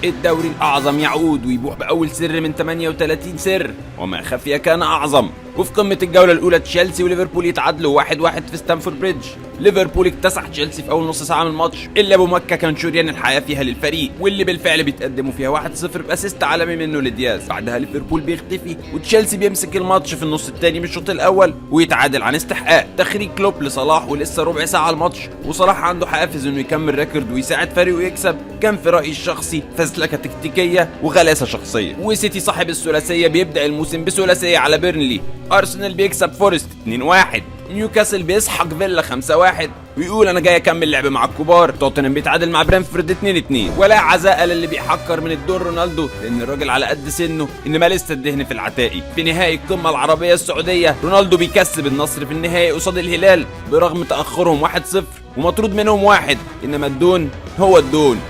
الدوري الأعظم يعود ويبوح بأول سر من 38 سر، وما خفي كان أعظم. وفي قمة الجولة الأولى تشيلسي وليفربول يتعادلوا 1-1 في ستانفورد بريدج. ليفربول اكتسح تشيلسي في أول نص ساعة من الماتش اللي أبو مكة كان شريان الحياة فيها للفريق، واللي بالفعل بيتقدموا فيها 1-0 بأسيست عالمي منه لدياز. بعدها ليفربول بيختفي وتشيلسي بيمسك الماتش في النص الثاني من الشوط الأول ويتعادل عن استحقاق. تخريج كلوب لصلاح ولسه ربع ساعة الماتش، وصلاح عنده حافز إنه يكمل ريكورد ويساعد فريقه يكسب. كان في رأيي الشخصي فزلكة تكتيكية وغلاسة شخصية. وسيتي صاحب الثلاثية بيبدأ الموسم بثلاثية على بيرنلي. أرسنال بيكسب فورست 2-1. نيوكاسل بيسحق فيلا 5-1 ويقول انا جاي اكمل لعب مع الكبار. توتنهام بيتعادل مع برينفورد 2-2. ولا عزاء للي بيحكر من الدور رونالدو، لان الراجل على قد سنه انما لسه الدهن في العتاقي. في نهائي القمه العربيه السعوديه رونالدو بيكسب النصر في النهائي قصاد الهلال برغم تاخرهم 1-0 ومطرود منهم واحد، انما الدون هو الدون.